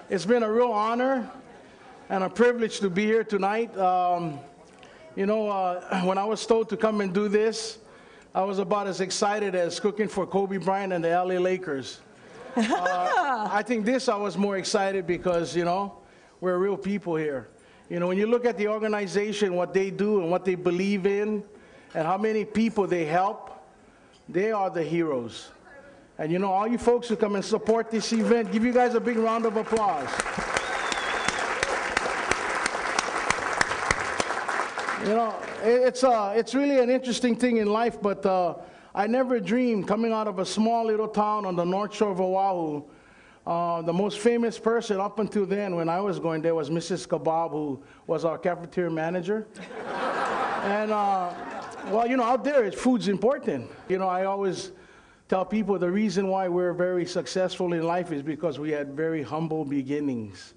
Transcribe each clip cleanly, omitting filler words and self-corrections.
It's been a real honor and a privilege to be here tonight. When I was told to come and do this, I was about as excited as cooking for Kobe Bryant and the LA Lakers. I think I was more excited because, we're real people here. When you look at the organization, what they do and what they believe in, and how many people they help, they are the heroes. And all you folks who come and support this event, give you guys a big round of applause. It's really an interesting thing in life, but I never dreamed coming out of a small little town on the North Shore of Oahu. The most famous person up until then, when I was going there, was Mrs. Kebab, who was our cafeteria manager. And, out there, food's important. I always tell people the reason why we're very successful in life is because we had very humble beginnings.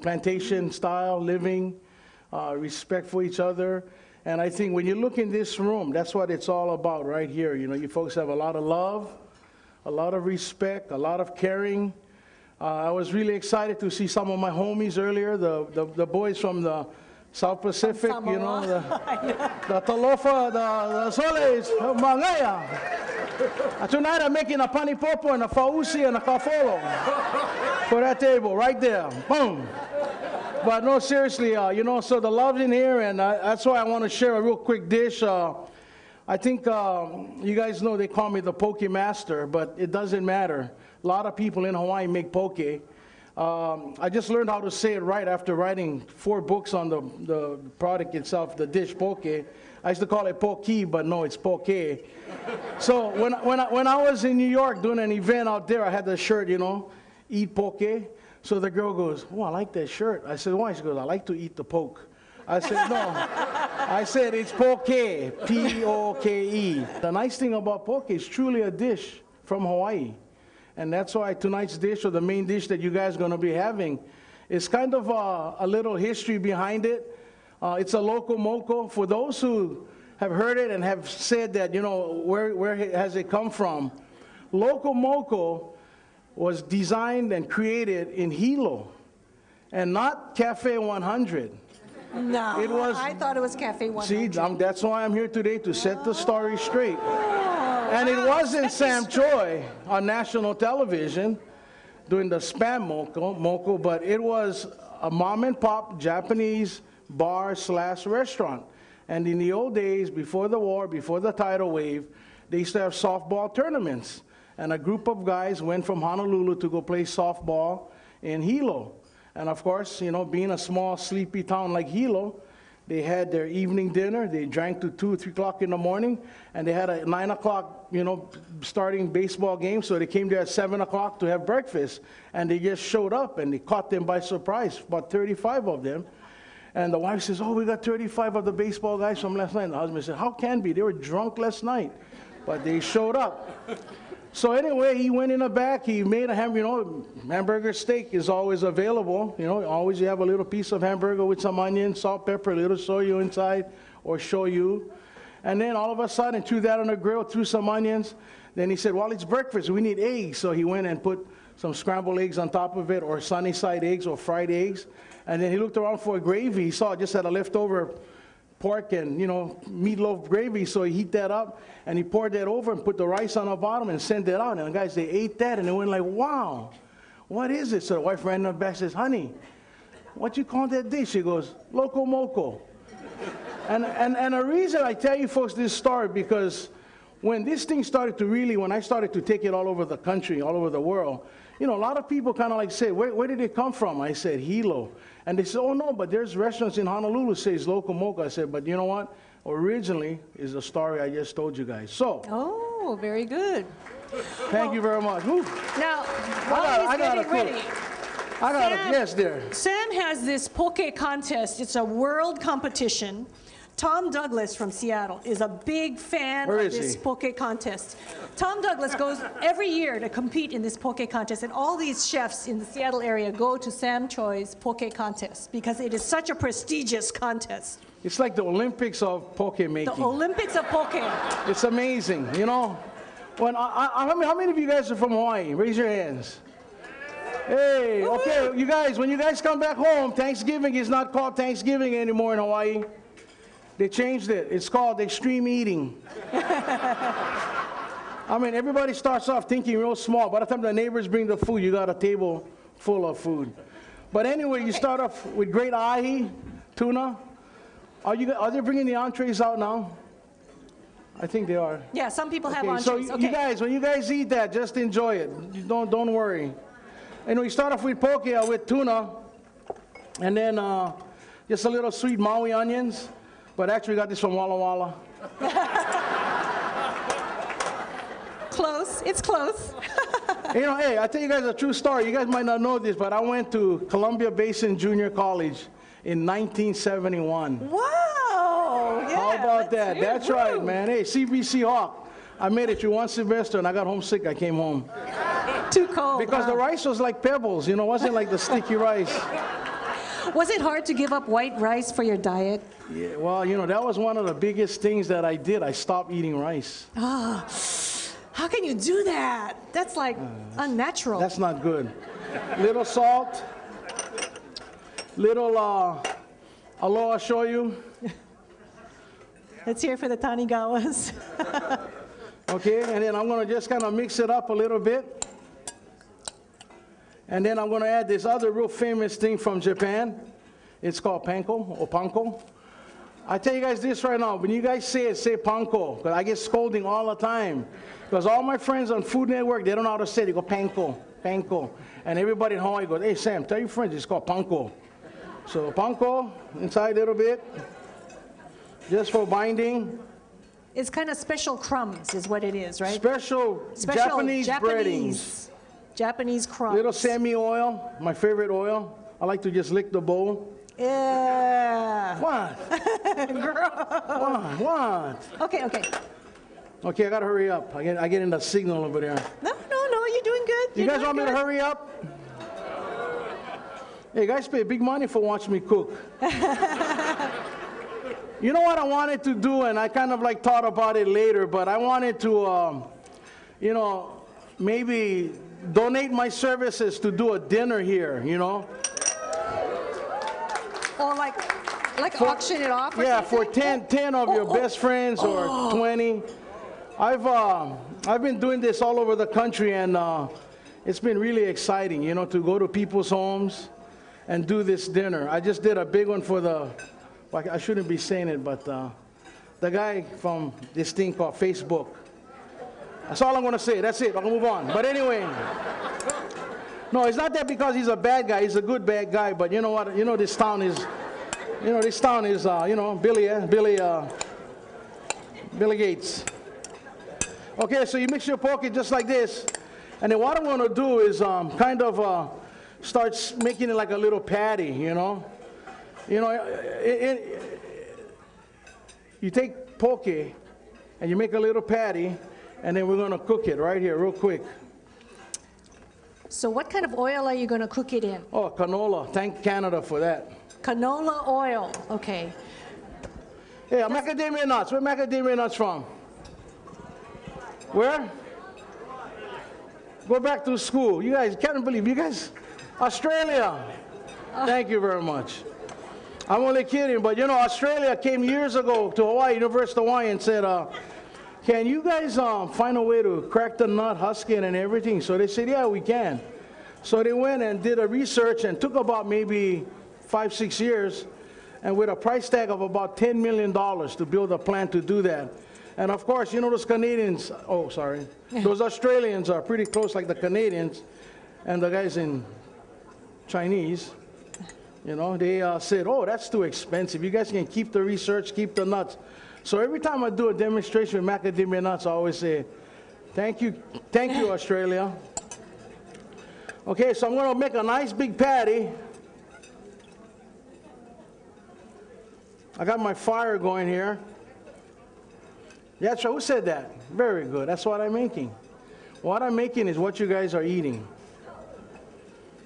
Plantation style living, respect for each other. And I think when you look in this room, that's what it's all about right here. You folks have a lot of love, a lot of respect, a lot of caring. I was really excited to see some of my homies earlier, the boys from the South Pacific, the Talofa, the Soles, Mangaya. Tonight I'm making a panipopo and a fausi and a kafolo for that table right there. Boom. But no, seriously, so the love's in here, and that's why I want to share a real quick dish. I think you guys know they call me the Poke Master, but it doesn't matter. A lot of people in Hawaii make poke. I just learned how to say it right after writing 4 books on the product itself, the dish poke. I used to call it poke, but no, it's poke. So when I was in New York doing an event out there, I had the shirt, eat poke. So the girl goes, "Oh, I like that shirt." I said, "Why?" She goes, "I like to eat the poke." I said, "No." I said, "It's poke, P-O-K-E. The nice thing about poke is truly a dish from Hawaii. And that's why tonight's dish, or the main dish that you guys are going to be having, is kind of a little history behind it. It's a local moco. For those who have heard it and have said that, where has it come from? Local moco was designed and created in Hilo, and not Cafe 100. No, it was, I thought it was Cafe 100. See, that's why I'm here today, to set the story straight. And it wasn't Sam Choi on national television doing the spam moco, but it was a mom and pop Japanese bar/restaurant. And in the old days, before the war, before the tidal wave, they used to have softball tournaments. And a group of guys went from Honolulu to go play softball in Hilo. And of course, being a small, sleepy town like Hilo, they had their evening dinner. They drank to 2 or 3 o'clock in the morning, and they had a 9 o'clock, starting baseball game. So they came there at 7 o'clock to have breakfast, and they just showed up, and they caught them by surprise, about 35 of them. And the wife says, "Oh, we got 35 of the baseball guys from last night." And the husband said, "How can be? They were drunk last night." But they showed up. So anyway, he went in the back. He made a hamburger steak is always available. Always you have a little piece of hamburger with some onion, salt, pepper, a little soyu inside, or shoyu. And then all of a sudden, threw that on the grill, threw some onions. Then he said, "Well, it's breakfast. We need eggs." So he went and put some scrambled eggs on top of it, or sunny side eggs, or fried eggs. And then he looked around for a gravy. He saw it just had a leftover pork and, meatloaf gravy, so he heat that up, and he poured that over and put the rice on the bottom and sent it out. And the guys, they ate that, and they went like, "Wow, what is it?" So the wife ran up back and says, "Honey, what you call that dish?" She goes, "Loco moco." And the reason I tell you folks this story, because when this thing started to when I started to take it all over the country, all over the world, a lot of people kind of like say, where did it come from? I said, Hilo. And they said, "Oh, no, but there's restaurants in Honolulu that says local moco." I said, "But you know what? Originally is the story I just told you guys." So. Oh, very good. Thank you very much. Ooh. Now, while he's getting ready. Yes, dear. Sam has this poke contest. It's a world competition. Tom Douglas from Seattle is a big fan of this poke contest. Tom Douglas goes every year to compete in this poke contest, and all these chefs in the Seattle area go to Sam Choi's poke contest because it is such a prestigious contest. It's like the Olympics of poke making. The Olympics of poke. It's amazing, When how many of you guys are from Hawaii? Raise your hands. Hey, okay, you guys, when you guys come back home, Thanksgiving is not called Thanksgiving anymore in Hawaii. They changed it. It's called extreme eating. I mean, everybody starts off thinking real small. By the time the neighbors bring the food, you got a table full of food. But anyway, you start off with great ahi, tuna. Are they bringing the entrees out now? I think they are. Yeah, some people have entrees. So Okay. you guys, when you guys eat that, just enjoy it. You don't worry. And we start off with poke with tuna, and then just a little sweet Maui onions. But actually, we got this from Walla Walla. Close. It's close. You know, hey, I tell you guys a true story. You guys might not know this, but I went to Columbia Basin Junior College in 1971. Wow. Yeah, How about that? That's woo. right, man. Hey, CBC Hawk. I made it through one semester, and I got homesick. I came home. Too cold. Because the rice was like pebbles, you know, it wasn't like the sticky rice. Was it hard to give up white rice for your diet? Yeah, well, you know, that was one of the biggest things that I did. I stopped eating rice. Ah, how can you do that? That's like unnatural. That's not good. Little salt, little aloha shoyu. Let's hear it for the Tanigawas. Okay, and then I'm going to just kind of mix it up a little bit. And then I'm going to add this other real famous thing from Japan. It's called panko or panko. I tell you guys this right now. When you guys say it, say panko. Because I get scolding all the time. Because all my friends on Food Network, they don't know how to say it. They go panko, panko. And everybody in Hawaii goes, hey, Sam, tell your friends it's called panko. So panko, inside a little bit. Just for binding. It's kind of special crumbs is what it is, right? Special Japanese breadings. Japanese crumbs. Little sesame oil, my favorite oil. I like to just lick the bowl. Yeah. What? What? Okay. Okay, I gotta hurry up. I get in the signal over there. No, you're doing good. You guys want me to hurry up? Hey, guys pay big money for watching me cook. You know what I wanted to do, and I kind of like thought about it later, but I wanted to, you know, maybe donate my services to do a dinner here, you know? Or like auction it off or yeah, something? for 10 of your best friends or 20. I've been doing this all over the country, and it's been really exciting, you know, to go to people's homes and do this dinner. I just did a big one for I shouldn't be saying it, but the guy from this thing called Facebook. That's all I'm going to say. That's it. I'll move on. But anyway, no, it's not that because he's a bad guy. He's a good bad guy. But you know what? You know this town is, you know, Billy Gates. Okay, so you mix your poke just like this, and then what I'm going to do is kind of start making it like a little patty. You know, you take poke and you make a little patty, and then we're going to cook it right here real quick. So what kind of oil are you going to cook it in? Oh, canola. Thank Canada for that. Canola oil. Okay. Yeah, macadamia nuts. Where macadamia nuts from? Where? Go back to school. You guys can't believe you guys. Australia. Thank you very much. I'm only kidding, but you know, Australia came years ago to Hawaii, University of Hawaii, and said, can you guys find a way to crack the nut, husk it, and everything? So they said, yeah, we can. So they went and did a research and took about maybe 5-6 years, and with a price tag of about $10 million to build a plant to do that. And of course, you know, those Canadians, those Australians are pretty close like the Canadians, and the guys in Chinese. You know, they said, oh, that's too expensive. You guys can keep the research, keep the nuts. So every time I do a demonstration with macadamia nuts, I always say, thank you, Australia. Okay, so I'm going to make a nice big patty. I got my fire going here. Yeah, that's right. Who said that? Very good. That's what I'm making. What I'm making is what you guys are eating.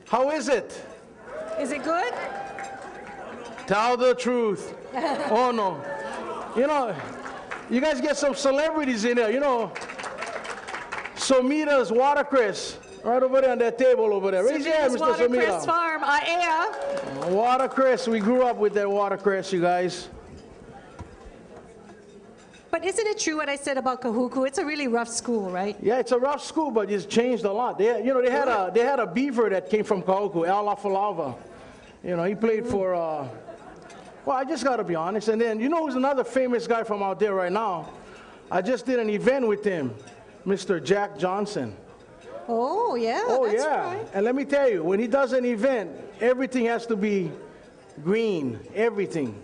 How is it? Is it good? Tell the truth. Oh, no. You know, you guys get some celebrities in there. You know, Somita's watercress. Right over there on that table over there. Raise your hand, Mr. Watercress Sumida. Farm, AEA. Watercress. We grew up with that watercress, you guys. But isn't it true what I said about Kahuku? It's a really rough school, right? Yeah, it's a rough school, but it's changed a lot. They had a beaver that came from Kahuku, Al Afalava. You know, he played for, well, I just got to be honest. And then, you know who's another famous guy from out there right now? I just did an event with him, Mr. Jack Johnson. Oh, yeah, that's right. And let me tell you, when he does an event, everything has to be green, everything.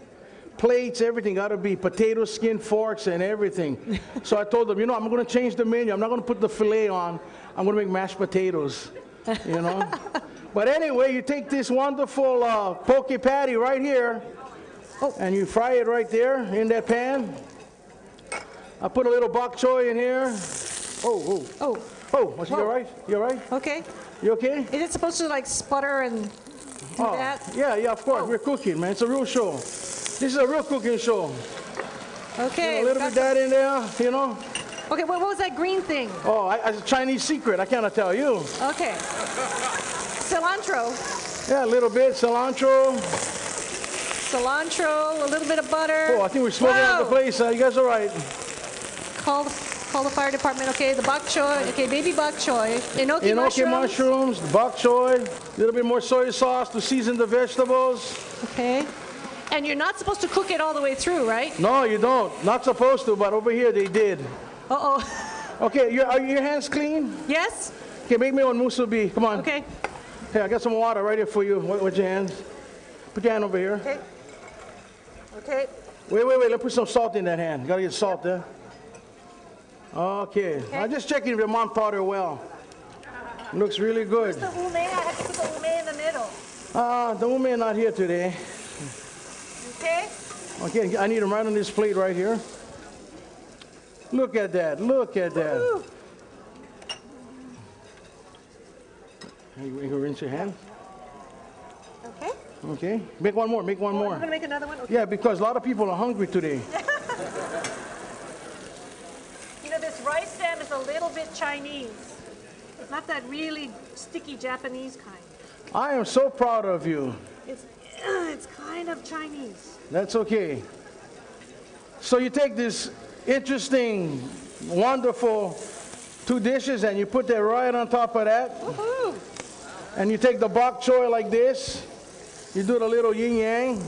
Plates, everything got to be potato skin, forks, and everything. So I told them, you know, I'm going to change the menu. I'm not going to put the filet on. I'm going to make mashed potatoes, you know. But anyway, you take this wonderful poke patty right here, and you fry it right there in that pan. I put a little bok choy in here. Oh, was you all right? You all right? Okay. You okay? Is it supposed to like sputter and do that? Yeah, of course. We're cooking, man. It's a real show. This is a real cooking show. Okay. You know, a little bit of that in there, you know. Okay, what was that green thing? Oh, it's a Chinese secret. I cannot tell you. Okay. Cilantro. Yeah, a little bit cilantro. Cilantro, a little bit of butter. Oh, I think we're smoking out the place. You guys all right? Call the fire department. Okay, the bok choy. Okay, baby bok choy. Enoki mushrooms, bok choy, a little bit more soy sauce to season the vegetables. Okay. And you're not supposed to cook it all the way through, right? No, you don't. Not supposed to, but over here they did. Uh-oh. Okay, are your hands clean? Yes. Okay, make me one musubi. Come on. Okay. Hey, I got some water right here for you. With your hands. Put your hand over here. Okay. Okay. Wait. Let's put some salt in that hand. Gotta get salt there. Okay. I'm just checking if your mom taught her well. Looks really good. Where's the ume? I have to put the ume in the middle. The ume not here today. Okay. Okay, I need them right on this plate right here. Look at that. Look at that. Woo. You can rinse your hands. Okay. Okay. Make one more. Make one more. I'm going to make another one? Okay. Yeah, because a lot of people are hungry today. You know, this rice stem is a little bit Chinese. Not that really sticky Japanese kind. I am so proud of you. It's kind of Chinese. That's okay. So you take this interesting, wonderful 2 dishes and you put that right on top of that. Woohoo! And you take the bok choy like this. You do the little yin yang.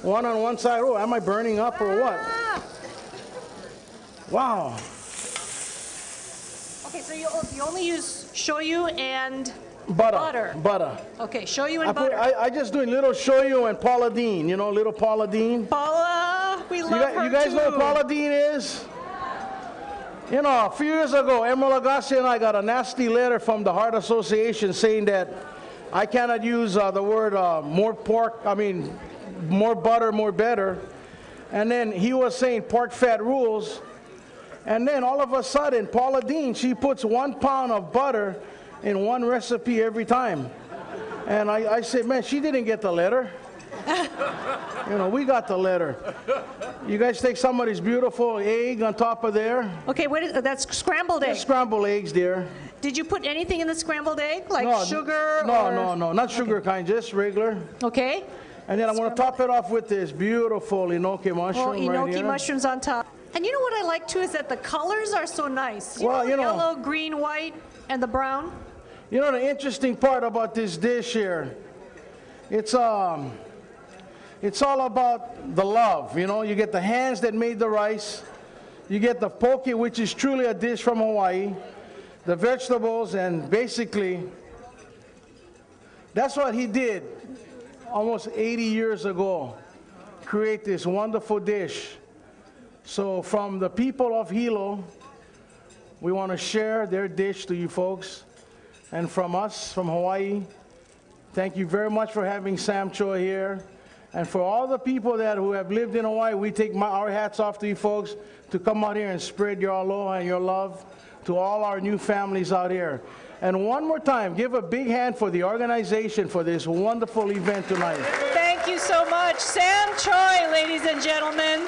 One on one side. Oh, am I burning up or what? Wow. Okay, so you only use shoyu and Butter. Okay, shoyu and butter. I just doing little shoyu and Paula Deen. You know, little Paula Deen. Paula, we love her You guys too. know what Paula Deen is? You know, a few years ago, Emerald Agassi and I got a nasty letter from the Heart Association saying that I cannot use the word more butter, more better. And then he was saying pork fat rules. And then all of a sudden, Paula Deen, she puts 1 pound of butter in one recipe every time. And I said, man, she didn't get the letter. You know, we got the letter. You guys take somebody's beautiful egg on top of there. Okay, that's scrambled egg. Scrambled eggs there. Did you put anything in the scrambled egg, like sugar? No, not sugar kind, just regular. Okay. And then I'm going to top it off with this beautiful enoki mushroom right here. Enoki mushrooms on top. And you know what I like too is that the colors are so nice. Yellow, green, white, and the brown. You know the interesting part about this dish here, it's all about the love. You know, you get the hands that made the rice, you get the poke, which is truly a dish from Hawaii, the vegetables, and basically that's what he did almost 80 years ago, create this wonderful dish. So from the people of Hilo, we want to share their dish to you folks. And from us, from Hawaii, thank you very much for having Sam Choi here. And for all the people who have lived in Hawaii, we take our hats off to you folks to come out here and spread your aloha and your love to all our new families out here. And one more time, give a big hand for the organization for this wonderful event tonight. Thank you so much. Sam Choi, ladies and gentlemen.